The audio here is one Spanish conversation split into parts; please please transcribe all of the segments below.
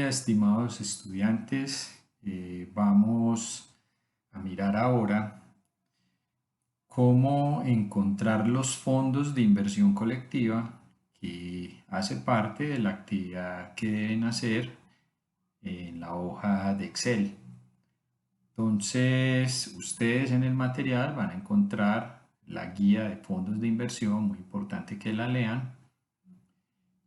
día, estimados estudiantes. Vamos a mirar ahora cómo encontrar los fondos de inversión colectiva que hace parte de la actividad que deben hacer en la hoja de Excel. Entonces, ustedes en el material van a encontrar la guía de fondos de inversión, muy importante que la lean.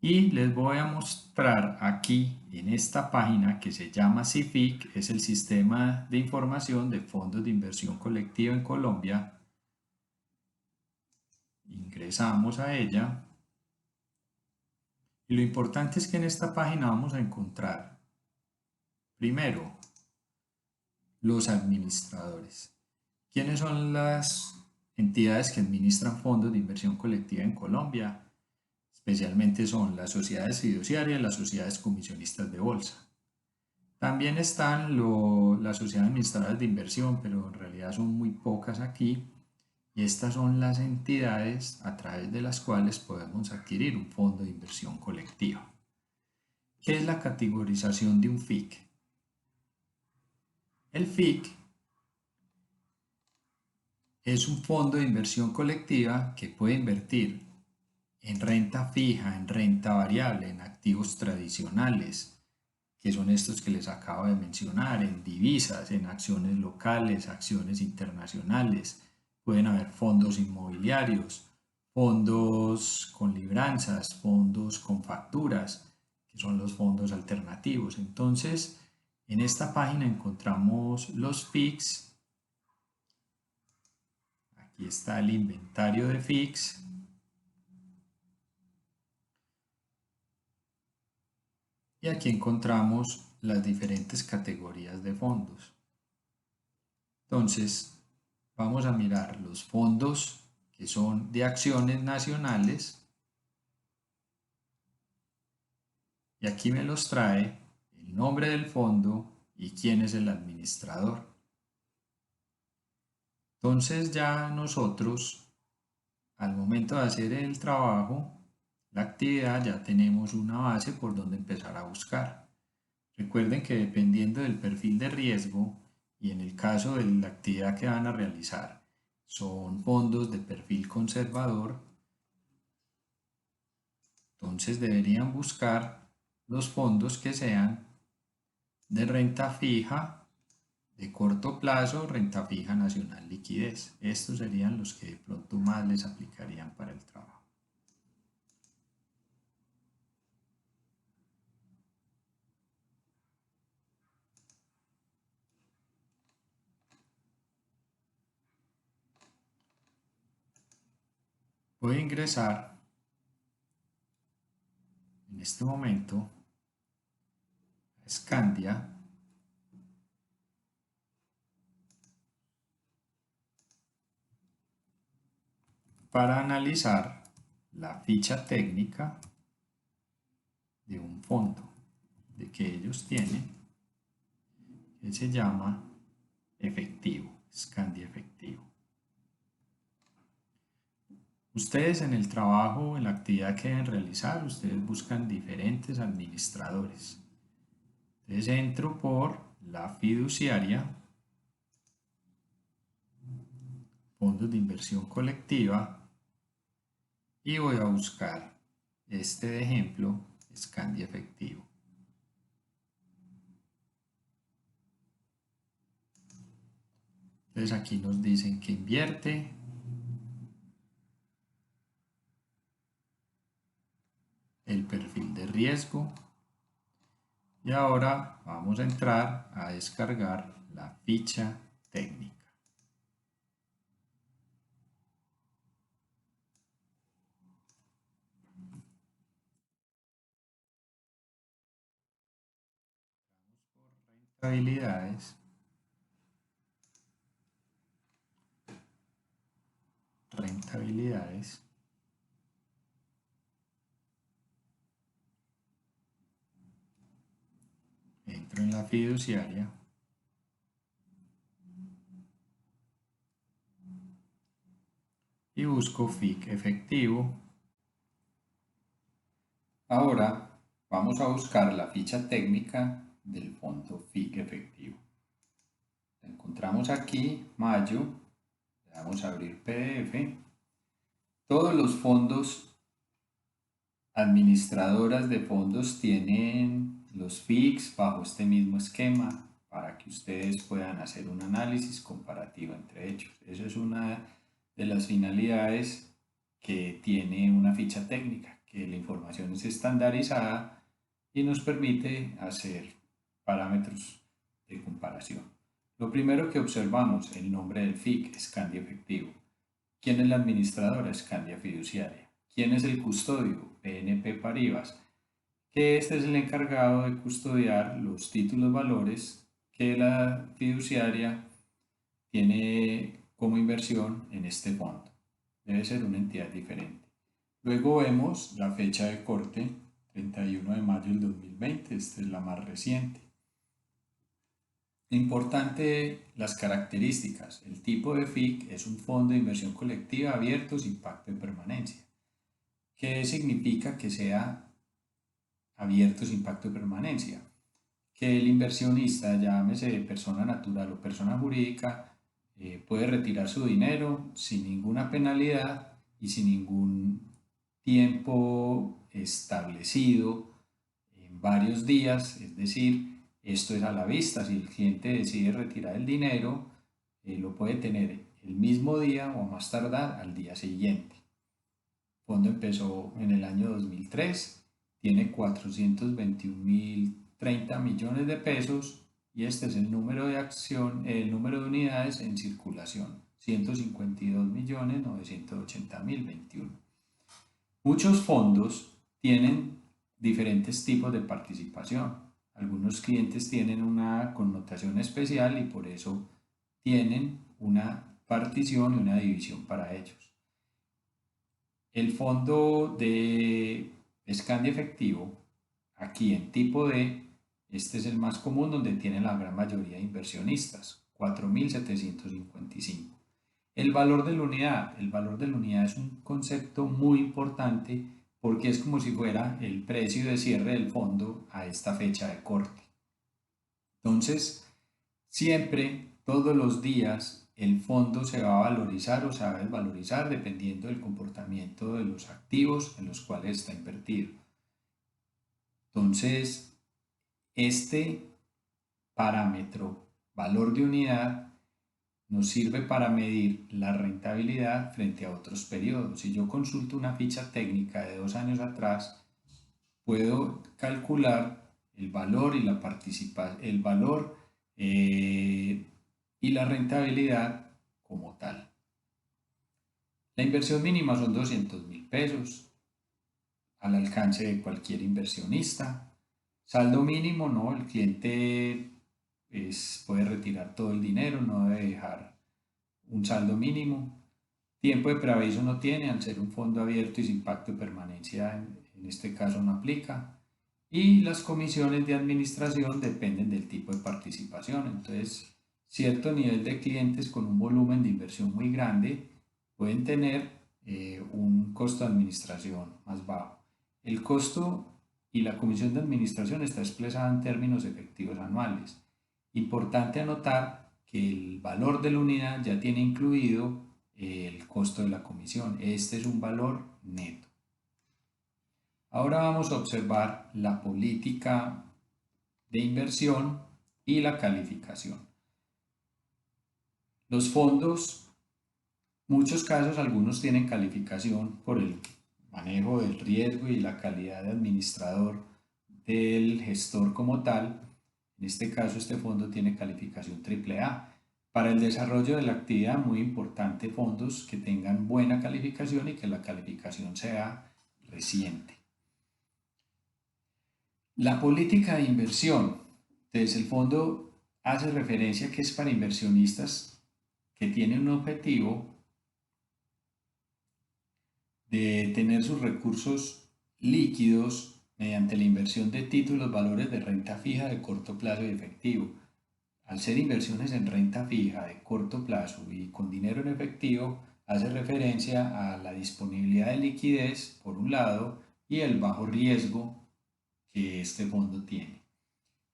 Y les voy a mostrar aquí en esta página que se llama CIFIC, es el Sistema de Información de Fondos de Inversión Colectiva en Colombia. Ingresamos a ella y lo importante es que en esta página vamos a encontrar primero los administradores. ¿Quiénes son las entidades que administran fondos de inversión colectiva en Colombia? Especialmente son las sociedades fiduciarias y las sociedades comisionistas de bolsa. También están las sociedades administradoras de inversión, pero en realidad son muy pocas aquí. Y estas son las entidades a través de las cuales podemos adquirir un fondo de inversión colectiva. ¿Qué es la categorización de un FIC? El FIC es un fondo de inversión colectiva que puede invertir en renta fija, en renta variable, en activos tradicionales, que son estos que les acabo de mencionar, en divisas, en acciones locales, acciones internacionales. Pueden haber fondos inmobiliarios, fondos con libranzas, fondos con facturas, que son los fondos alternativos. Entonces, en esta página encontramos los FICs. Aquí está el inventario de FICs. Y aquí encontramos las diferentes categorías de fondos. Entonces, vamos a mirar los fondos que son de acciones nacionales. Y aquí me los trae el nombre del fondo y quién es el administrador. Entonces ya nosotros, al momento de hacer el trabajo, la actividad, ya tenemos una base por donde empezar a buscar. Recuerden que dependiendo del perfil de riesgo y en el caso de la actividad que van a realizar, son fondos de perfil conservador, entonces deberían buscar los fondos que sean de renta fija, de corto plazo, renta fija nacional liquidez. Estos serían los que de pronto más les aplicarían para el trabajo. Voy a ingresar en este momento a Scandia para analizar la ficha técnica de un fondo de que ellos tienen, que se llama efectivo, Scandia efectivo. Ustedes en el trabajo, en la actividad que deben realizar, ustedes buscan diferentes administradores. Entonces entro por la fiduciaria, fondos de inversión colectiva, y voy a buscar este de ejemplo, Scandia efectivo. Entonces aquí nos dicen que invierte el perfil de riesgo y ahora vamos a entrar a descargar la ficha técnica. Rentabilidades, rentabilidades, entro en la fiduciaria y busco FIC efectivo. Ahora vamos a buscar la ficha técnica del fondo FIC efectivo. La encontramos aquí, mayo, le damos a abrir PDF. Todos los fondos, administradoras de fondos, tienen los FICs bajo este mismo esquema para que ustedes puedan hacer un análisis comparativo entre ellos. Esa es una de las finalidades que tiene una ficha técnica, que la información es estandarizada y nos permite hacer parámetros de comparación. Lo primero que observamos, el nombre del FIC, Scandia Efectivo. ¿Quién es la administradora? Scandia Fiduciaria. ¿Quién es el custodio? BNP Paribas. Que este es el encargado de custodiar los títulos valores que la fiduciaria tiene como inversión en este fondo. Debe ser una entidad diferente. Luego vemos la fecha de corte, 31 de mayo del 2020, esta es la más reciente. Importante las características. El tipo de FIC es un fondo de inversión colectiva abierto sin pacto de permanencia. ¿Qué significa que sea abierto sin pacto de permanencia? Que el inversionista, llámese persona natural o persona jurídica, puede retirar su dinero sin ninguna penalidad y sin ningún tiempo establecido en varios días, es decir, esto es a la vista. Si el cliente decide retirar el dinero, lo puede tener el mismo día o a más tardar al día siguiente. El fondo empezó en el año 2003, tiene 421.030 millones de pesos y este es el número de número de unidades en circulación, 152.980.021. Muchos fondos tienen diferentes tipos de participación. Algunos clientes tienen una connotación especial y por eso tienen una partición y una división para ellos. El fondo de Scandia Efectivo, aquí en tipo D, este es el más común donde tienen la gran mayoría de inversionistas, 4.755. El valor de la unidad es un concepto muy importante porque es como si fuera el precio de cierre del fondo a esta fecha de corte. Entonces, siempre, todos los días, el fondo se va a valorizar o se va a desvalorizar dependiendo del comportamiento de los activos en los cuales está invertido. Entonces, este parámetro, valor de unidad, nos sirve para medir la rentabilidad frente a otros periodos. Si yo consulto una ficha técnica de 2 años atrás, puedo calcular el valor y la y la rentabilidad como tal. La inversión mínima son 200.000 pesos al alcance de cualquier inversionista. Saldo mínimo, no, el cliente puede retirar todo el dinero, no debe dejar un saldo mínimo. Tiempo de preaviso no tiene, al ser un fondo abierto y sin pacto de permanencia, en este caso no aplica. Y las comisiones de administración dependen del tipo de participación. Entonces, cierto nivel de clientes con un volumen de inversión muy grande pueden tener un costo de administración más bajo. El costo y la comisión de administración está expresada en términos efectivos anuales. Importante anotar que el valor de la unidad ya tiene incluido el costo de la comisión. Este es un valor neto. Ahora vamos a observar la política de inversión y la calificación. Los fondos, muchos casos, algunos tienen calificación por el manejo del riesgo y la calidad de administrador del gestor como tal. En este caso, este fondo tiene calificación AAA. Para el desarrollo de la actividad, muy importante fondos que tengan buena calificación y que la calificación sea reciente. La política de inversión. Entonces, el fondo hace referencia a que es para inversionistas que tienen un objetivo de tener sus recursos líquidos mediante la inversión de títulos, valores de renta fija de corto plazo y efectivo. Al ser inversiones en renta fija de corto plazo y con dinero en efectivo, hace referencia a la disponibilidad de liquidez, por un lado, y el bajo riesgo que este fondo tiene.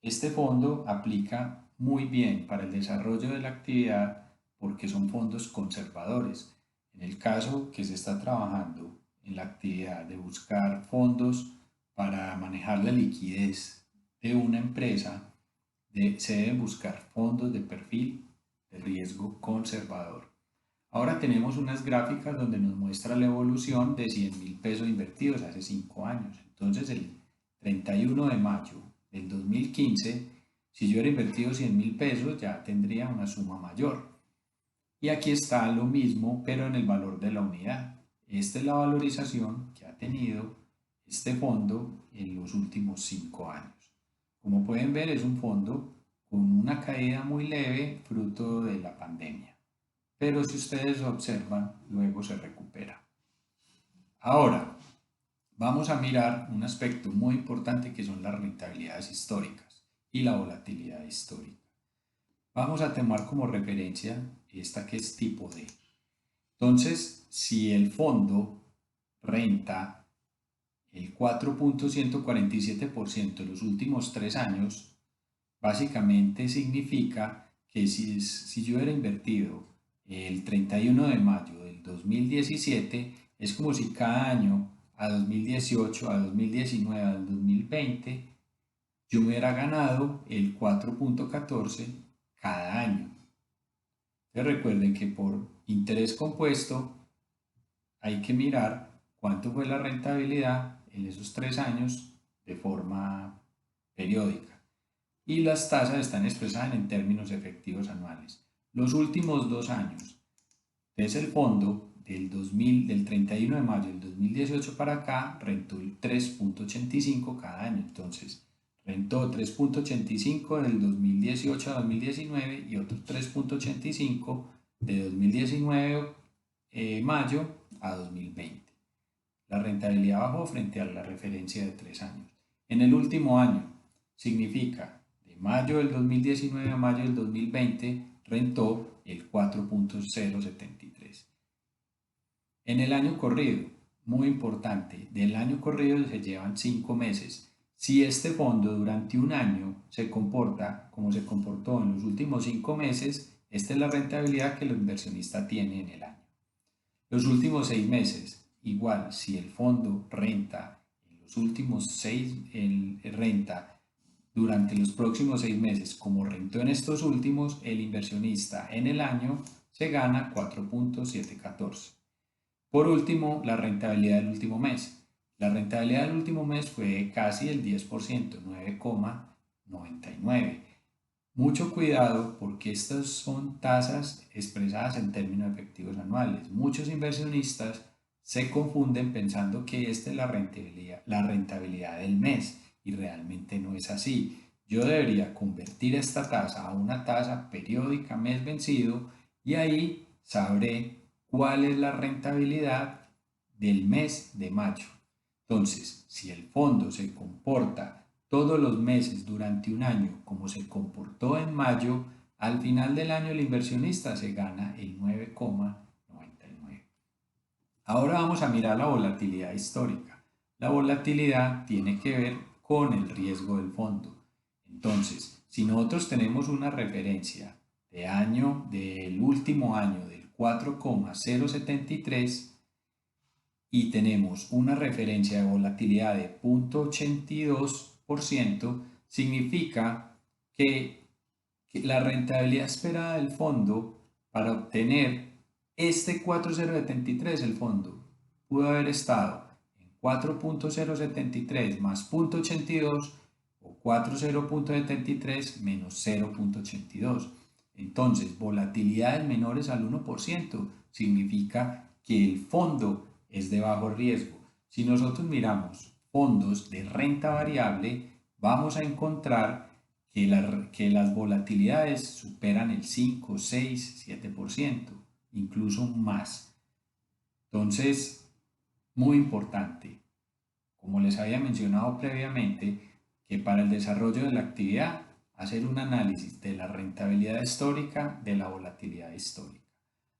Este fondo aplica muy bien para el desarrollo de la actividad porque son fondos conservadores. En el caso que se está trabajando en la actividad de buscar fondos para manejar la liquidez de una empresa, se deben buscar fondos de perfil de riesgo conservador. Ahora tenemos unas gráficas donde nos muestra la evolución de 100.000 pesos invertidos hace 5 años. Entonces el 31 de mayo del 2015, si yo hubiera invertido 100.000 pesos ya tendría una suma mayor. Y aquí está lo mismo pero en el valor de la unidad. Esta es la valorización que ha tenido este fondo en los últimos 5 años. Como pueden ver, es un fondo con una caída muy leve fruto de la pandemia. Pero si ustedes observan, luego se recupera. Ahora, vamos a mirar un aspecto muy importante que son las rentabilidades históricas y la volatilidad histórica. Vamos a tomar como referencia esta que es tipo D. Entonces, si el fondo renta el 4.147% en los últimos 3 años, básicamente significa que si yo hubiera invertido el 31 de mayo del 2017, es como si cada año, a 2018, a 2019, a 2020, yo me hubiera ganado el 4.14 cada año. Entonces recuerden que por interés compuesto hay que mirar cuánto fue la rentabilidad en esos 3 años de forma periódica. Y las tasas están expresadas en términos efectivos anuales. Los últimos 2 años, es el fondo del 31 de mayo del 2018 para acá, rentó el 3.85 cada año. Entonces, rentó 3.85 del 2018 a 2019 y otro 3.85 de 2019 mayo a 2020. La rentabilidad bajó frente a la referencia de 3 años. En el último año, significa de mayo del 2019 a mayo del 2020, rentó el 4.073. En el año corrido, muy importante, del año corrido se llevan 5 meses. Si este fondo durante un año se comporta como se comportó en los últimos 5 meses, esta es la rentabilidad que el inversionista tiene en el año. Los últimos 6 meses, igual, si el fondo renta en los últimos 6, renta durante los próximos 6 meses como rentó en estos últimos, el inversionista en el año se gana 4.714. Por último, la rentabilidad del último mes. La rentabilidad del último mes fue casi el 10%, 9,99. Mucho cuidado porque estas son tasas expresadas en términos efectivos anuales. Muchos inversionistas se confunden pensando que esta es la rentabilidad del mes y realmente no es así. Yo debería convertir esta tasa a una tasa periódica mes vencido y ahí sabré cuál es la rentabilidad del mes de mayo. Entonces, si el fondo se comporta todos los meses durante un año como se comportó en mayo, al final del año el inversionista se gana el 9,99. Ahora vamos a mirar la volatilidad histórica. La volatilidad tiene que ver con el riesgo del fondo. Entonces, si nosotros tenemos una referencia del último año del 4,073 y tenemos una referencia de volatilidad de 0.82%, significa que la rentabilidad esperada del fondo para obtener este 4,073, el fondo pudo haber estado en 4.073 más 0.82 o 4,073 menos 0.82. Entonces, volatilidades menores al 1% significa que el fondo es de bajo riesgo. Si nosotros miramos fondos de renta variable, vamos a encontrar que las volatilidades superan el 5, 6, 7%, incluso más. Entonces, muy importante, como les había mencionado previamente, que para el desarrollo de la actividad, hacer un análisis de la rentabilidad histórica, de la volatilidad histórica.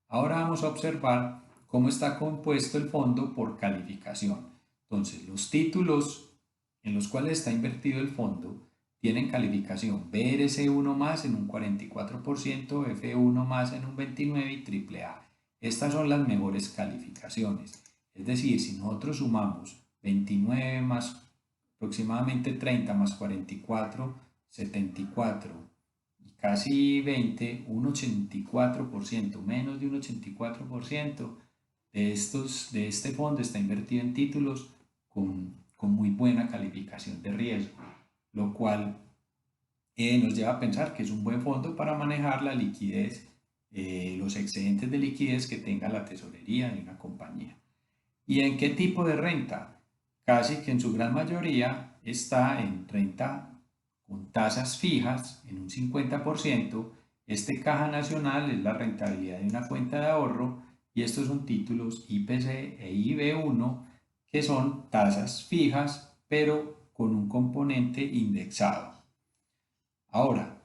Ahora vamos a observar cómo está compuesto el fondo por calificación. Entonces, los títulos en los cuales está invertido el fondo tienen calificación BRC1 más en un 44%, F1 más en un 29% y AAA. Estas son las mejores calificaciones. Es decir, si nosotros sumamos 29 más aproximadamente 30 más 44, 74 y casi 20, un 84%, menos de un 84% de este fondo está invertido en títulos con muy buena calificación de riesgo, lo cual nos lleva a pensar que es un buen fondo para manejar la liquidez, los excedentes de liquidez que tenga la tesorería de una compañía. ¿Y en qué tipo de renta? Casi que en su gran mayoría está en renta con tasas fijas en un 50%. Este Caja Nacional es la rentabilidad de una cuenta de ahorro y estos son títulos IPC e IB1 que son tasas fijas pero con un componente indexado. Ahora,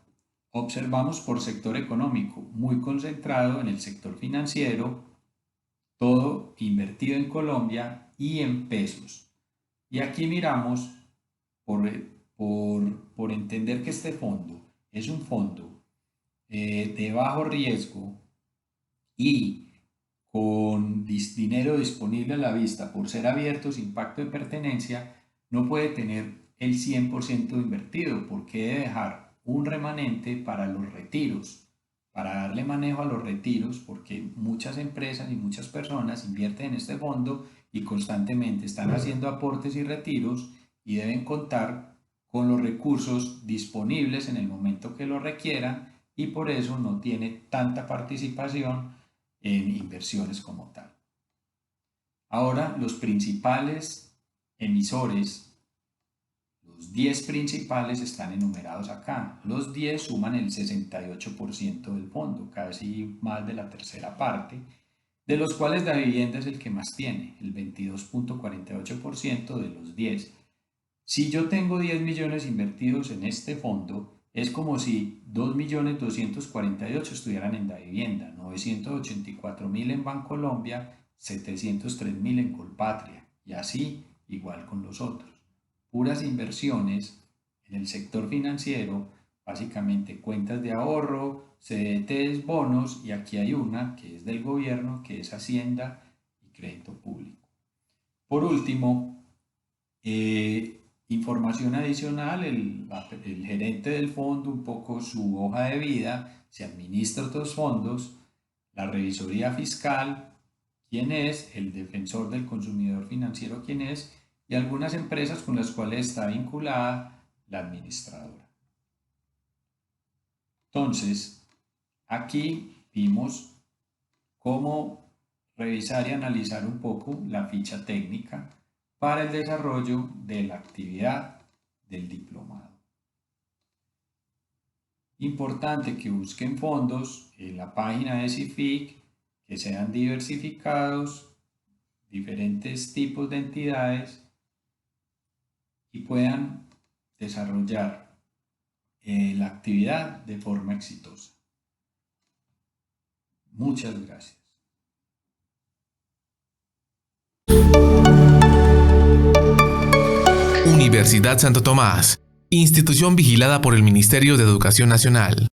observamos por sector económico, muy concentrado en el sector financiero, todo invertido en Colombia y en pesos. Y aquí miramos, por entender que este fondo es un fondo de bajo riesgo y con dinero disponible a la vista por ser abierto sin pacto de pertenencia, no puede tener el 100% invertido porque debe dejar un remanente para los retiros, para darle manejo a los retiros, porque muchas empresas y muchas personas invierten en este fondo y constantemente están haciendo aportes y retiros y deben contar con los recursos disponibles en el momento que lo requieran y por eso no tiene tanta participación en inversiones como tal. Ahora, los principales emisores, los 10 principales están enumerados acá. Los 10 suman el 68% del fondo, casi más de la tercera parte, de los cuales la vivienda es el que más tiene, el 22.48% de los 10. Si yo tengo 10 millones invertidos en este fondo, es como si 2.248.000 estuvieran en la vivienda, 984.000 en Bancolombia, 703.000 en Colpatria y así igual con los otros. Puras inversiones en el sector financiero, básicamente cuentas de ahorro, CDTs, bonos y aquí hay una que es del gobierno, que es Hacienda y Crédito Público. Por último, información adicional, el gerente del fondo, un poco su hoja de vida, se administra otros fondos, la revisoría fiscal, quién es, el defensor del consumidor financiero, quién es, y algunas empresas con las cuales está vinculada la administradora. Entonces, aquí vimos cómo revisar y analizar un poco la ficha técnica para el desarrollo de la actividad del diplomado. Importante que busquen fondos en la página de CIFIC, que sean diversificados, diferentes tipos de entidades y puedan desarrollar la actividad de forma exitosa. Muchas gracias. Universidad Santo Tomás, institución vigilada por el Ministerio de Educación Nacional.